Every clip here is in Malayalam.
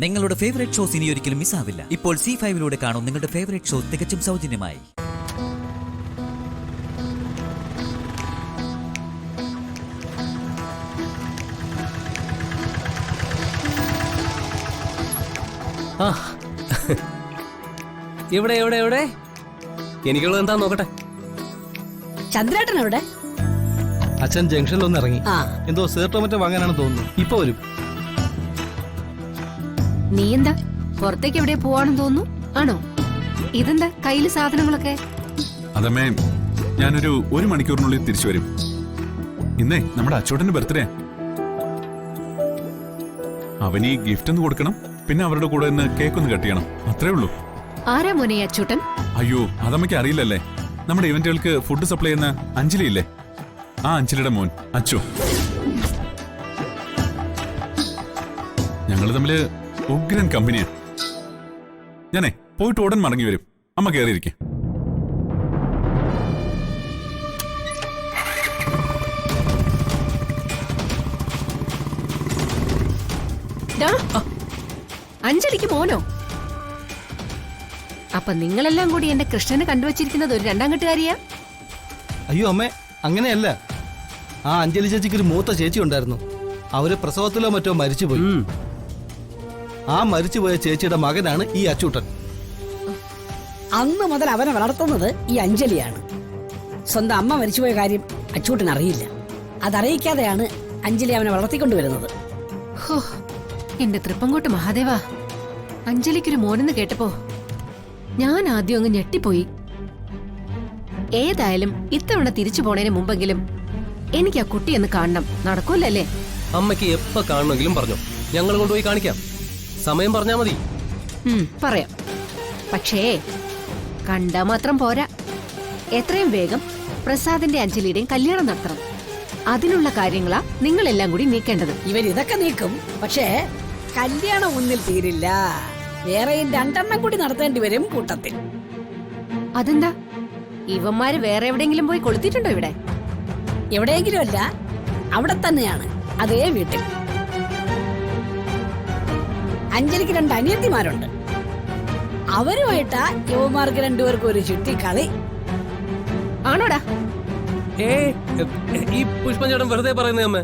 നിങ്ങളുടെ ഫേവറേറ്റ് ഷോസ് ഇനി ഒരിക്കലും മിസ്സാവില്ല. ഇപ്പോൾ C5 കാണും നിങ്ങളുടെ ഫേവറേറ്റ് ഷോ തികച്ചും സൗജന്യമായി. എവിടെ എവിടെ എവിടെ എനിക്കുള്ളത് എന്താ നോക്കട്ടെ. ചന്ദ്രേട്ടൻ എവിടെ? അച്ഛൻ ജംഗ്ഷനിലൊന്ന് ഇറങ്ങി. എന്തോ സീർട്ടോ മറ്റോ വാങ്ങാനാണ് തോന്നുന്നു. ഇപ്പൊ വരും. നീ എന്താ പുറത്തേക്ക് എവിടെ പോവാണെന്ന് തോന്നുന്നു? ആണോ? ഇതെന്താ കയ്യില് സാധനങ്ങളൊക്കെ? അതമ്മേ, ഞാനൊരു 1 മണിക്കൂറിനുള്ളിൽ തിരിച്ചു വരും. ഇന്നേ നമ്മുടെ അച്ചോട്ടന്റെ ബർത്ത്ഡേ. അവന് ഈ ഗിഫ്റ്റ് ഒന്ന് കൊടുക്കണം, പിന്നെ അവരുടെ കൂടെ ഒന്ന് കേക്ക് ഒന്ന് കട്ട് ചെയ്യണം. അത്രേ ഉള്ളൂ. ആരാ മോനെ അച്ചൂട്ടൻ? അയ്യോ, അതമ്മയ്ക്ക് അറിയില്ലല്ലേ. നമ്മുടെ ഇവന്റുകൾക്ക് ഫുഡ് സപ്ലൈ ചെയ്യുന്ന അഞ്ജലി ഇല്ലേ, ആ അഞ്ജലിയുടെ മോൻ അച്ചു. ഞങ്ങൾ തമ്മില് ഉഗ്രൻ കമ്പനിയാ. ഞാനേ പോയിട്ട് ഉടൻ മടങ്ങി വരും. അമ്മ കയറിയിരിക്കെ. അഞ്ജലിക്ക് മോനോ? അപ്പൊ നിങ്ങളെല്ലാം കൂടി എന്റെ കൃഷ്ണനെ കണ്ടുവച്ചിരിക്കുന്നത് ഒരു 2ാം കെട്ടുകാരിയാ? അയ്യോ അമ്മേ, അങ്ങനെയല്ല. ആ അഞ്ജലി ചേച്ചിക്ക് ഒരു മൂത്ത ചേച്ചി ഉണ്ടായിരുന്നു. അവര് പ്രസവത്തിലോ മറ്റോ മരിച്ചുപോയി. ആ മരിച്ചുപോയ ചേച്ചിയുടെ മകനാണ് ഈ അച്ചൂട്ടൻ. അന്ന് മുതൽ അവനെ വളർത്തുന്നത് ഈ അഞ്ജലിയാണ്. സ്വന്തം അമ്മ മരിച്ചുപോയ കാര്യം അച്ചൂട്ടൻ അറിയില്ല. അതറിയിക്കാതെയാണ് അഞ്ജലി അവനെ വളർത്തിക്കൊണ്ടുവരുന്നത്. എന്റെ തൃപ്പങ്കോട്ട് മഹാദേവ, അഞ്ജലിക്കൊരു മോനെന്ന് കേട്ടപ്പോ ഞാൻ ആദ്യം അങ്ങ് ഞെട്ടിപ്പോയി. ഏതായാലും ഇത്തവണ തിരിച്ചു പോണേന് മുമ്പെങ്കിലും എനിക്ക് ആ കുട്ടിയെന്ന് കാണണം. നടക്കൂലല്ലേ? അമ്മയ്ക്ക് എപ്പോ കാണണമെങ്കിലും പറഞ്ഞോ, ഞങ്ങൾ കൊണ്ടുപോയി കാണിക്കാം. സമയം പറഞ്ഞാ മതി. പറയാം. പക്ഷേ കണ്ടാ മാത്രം പോരാ. എത്രയും വേഗം പ്രസാദിന്റെ അഞ്ജലിയുടെയും കല്യാണം നടത്തണം. അതിനുള്ള കാര്യങ്ങളാ നിങ്ങളെല്ലാം കൂടി നീക്കേണ്ടത്. ഇവരിതൊക്കെ നീക്കും, പക്ഷേ കല്യാണം ഒന്നിൽ തീരില്ല. വേറെയും 2 കൂടി നടത്തേണ്ടി വരും കൂട്ടത്തിൽ. അതെന്താ? ഇവന്മാര് വേറെ എവിടെയെങ്കിലും പോയി കൊളുത്തിട്ടുണ്ടോ? ഇവിടെ എവിടെയെങ്കിലും അല്ല, അവിടെ തന്നെയാണ്, അതേ വീട്ടിൽ. അഞ്ജലിക്ക് 2 അനിയത്തിമാരുണ്ട്. അവരുമായിട്ടാ യുവമാർക്ക് 2 പേർക്കും ഒരു ചുറ്റിക്കളി. ആണോടാ? ഈ പുഷ്പഞ്ചേട്ടൻ വെറുതെ പറയുന്നേ അമ്മ.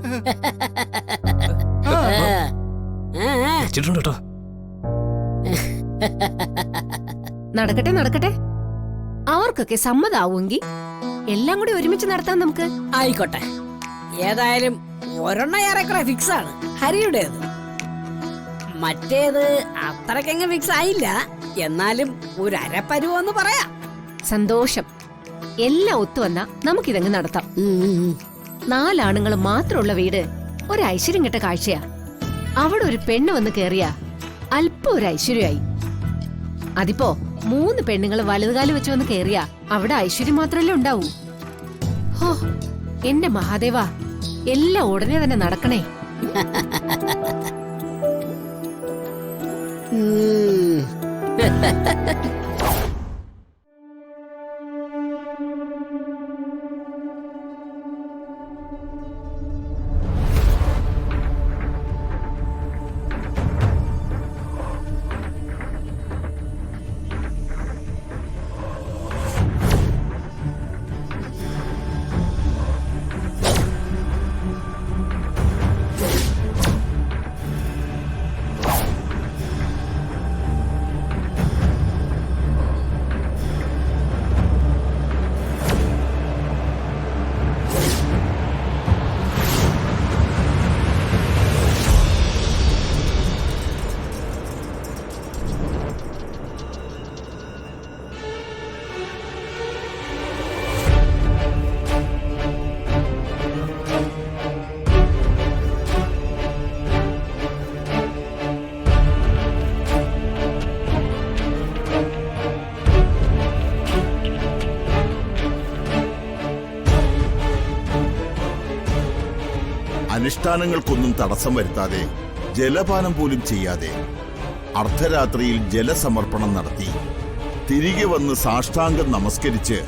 കേട്ടോ. നടക്കട്ടെ നടക്കട്ടെ. അവർക്കൊക്കെ സമ്മതാവുമെങ്കിൽ എല്ലാം കൂടി ഒരുമിച്ച് നടത്താൻ നമുക്ക്. ആയിക്കോട്ടെ. ഏതായാലും ഒരെണ്ണം ഏറെക്കുറെ ഫിക്സ് ആണ്, ഹരിയുടേത്. മറ്റേത് അത്രക്കങ്ങ് ഫിക്സ് ആയില്ല, എന്നാലും ഒരു അരപ്പരുവെന്ന് പറയാം. സന്തോഷം. എല്ലാം ഒത്തുവന്നാ നമുക്കിതങ്ങ് നടത്താം. 4 ആണുങ്ങൾ മാത്രമുള്ള വീട് ഒരു ഐശ്വര്യം കെട്ട കാഴ്ചയാ. അവിടെ ഒരു പെണ്ണ് വന്ന് കേറിയ അല്പം ഒരു ഐശ്വര്യമായി. അതിപ്പോ 3 പെണ്ണുങ്ങൾ വലതുകാല് വെച്ച് വന്ന് കേറിയ അവിടെ ഐശ്വര്യം മാത്രല്ലേ ഉണ്ടാവൂ. ഹോ എന്റെ മഹാദേവ, എല്ലാം ഉടനെ തന്നെ നടക്കണേ. അനുഷ്ഠാനങ്ങൾക്കൊന്നും തടസ്സം വരുത്താതെ, ജലപാനം പോലും ചെയ്യാതെ അർദ്ധരാത്രിയിൽ ജലസമർപ്പണം നടത്തി തിരികെ വന്ന് സാഷ്ടാംഗം നമസ്കരിച്ച്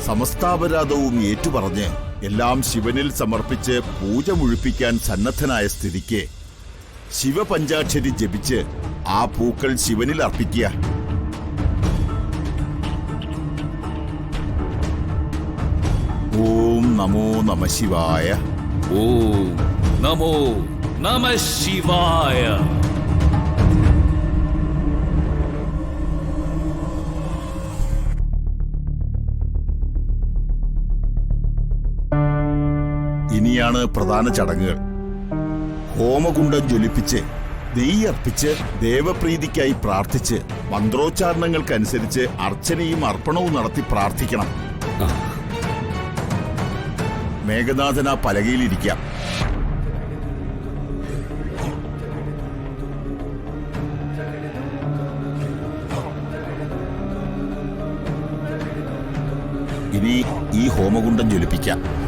സമസ്താപരാധവും ഏറ്റുപറഞ്ഞ് എല്ലാം ശിവനിൽ സമർപ്പിച്ച് പൂജ മുഴിപ്പിക്കാൻ സന്നദ്ധനായ സ്ഥിതിക്ക് ശിവപഞ്ചാക്ഷരി ജപിച്ച് ആ പൂക്കൾ ശിവനിൽ അർപ്പിക്കുക. ഓം നമോ നമ ശിവായ. ഓം നമോ നമ ശിവായ. ഇനിയാണ് പ്രധാന ചടങ്ങുകൾ. ഹോമകുണ്ഡം ജ്വലിപ്പിച്ച് നെയ്യർപ്പിച്ച് ദേവപ്രീതിക്കായി പ്രാർത്ഥിച്ച് മന്ത്രോച്ചാരണങ്ങൾക്കനുസരിച്ച് അർച്ചനയും അർപ്പണവും നടത്തി പ്രാർത്ഥിക്കണം. മേഘനാഥൻ ആ പലകയിലിരിക്കാം. ഇനി ഈ ഹോമകുണ്ഡം ജ്വലിപ്പിക്കാം.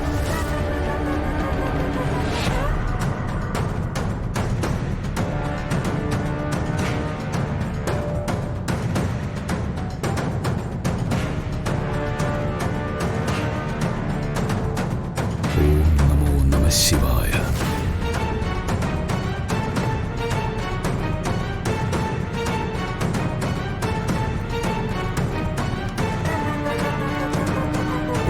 ഓം നമോ നമ ശിവായ.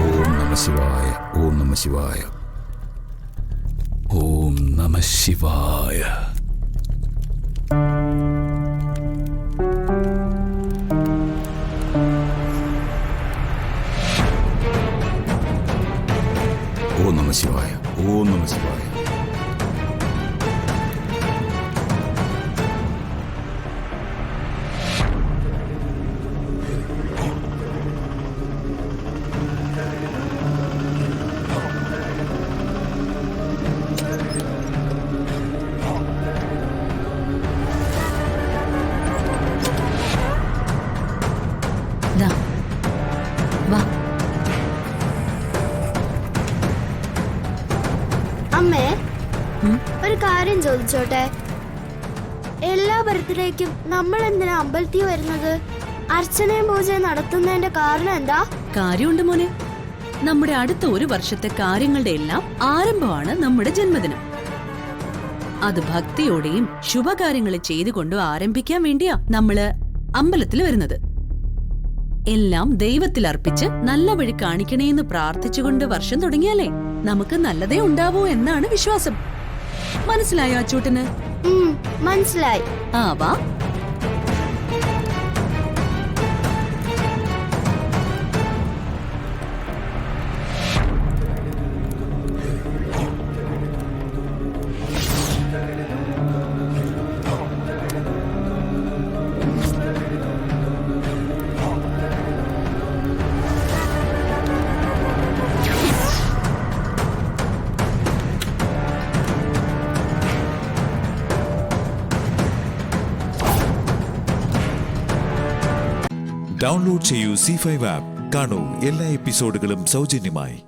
ഓം നമ ശിവായ. ഓം നമ ശിവായ. ഓം നമ ശിവായ. ഓം നമ ശിവായ. ഓം നമ ശിവായ. ദാ, വാ. അമ്മേ, ഒരു കാര്യം ചോദിച്ചോട്ടെ? എല്ലാ ബർത്ത്ഡേക്കും നമ്മൾ എന്തിനാ അമ്പലത്തിൽ വരുന്നത്? അർച്ചനയും പൂജയും നടത്തുന്നതിന്റെ കാരണം എന്താ? കാര്യമുണ്ട് മോനെ. നമ്മുടെ അടുത്ത ഒരു വർഷത്തെ കാര്യങ്ങളുടെ എല്ലാം ആരംഭമാണ് നമ്മുടെ ജന്മദിനം. അത് ഭക്തിയോടെയും ശുഭകാര്യങ്ങൾ ചെയ്തുകൊണ്ടും ആരംഭിക്കാൻ വേണ്ടിയാ നമ്മള് അമ്പലത്തിൽ വരുന്നത്. എല്ലാം ദൈവത്തിൽ അർപ്പിച്ച് നല്ല വഴി കാണിക്കണേന്ന് പ്രാർത്ഥിച്ചുകൊണ്ട് വർഷം തുടങ്ങിയാലേ നമുക്ക് നല്ലതേ ഉണ്ടാവൂ എന്നാണ് വിശ്വാസം. മനസ്സിലായോ അച്ചൂട്ടന്? മനസ്സിലായി. ആ വാ. ഡൗൺലോഡ് ചെയ്യൂ C5 ആപ്പ്. കാണൂ എല്ലാ എപ്പിസോഡുകളും സൗജന്യമായി.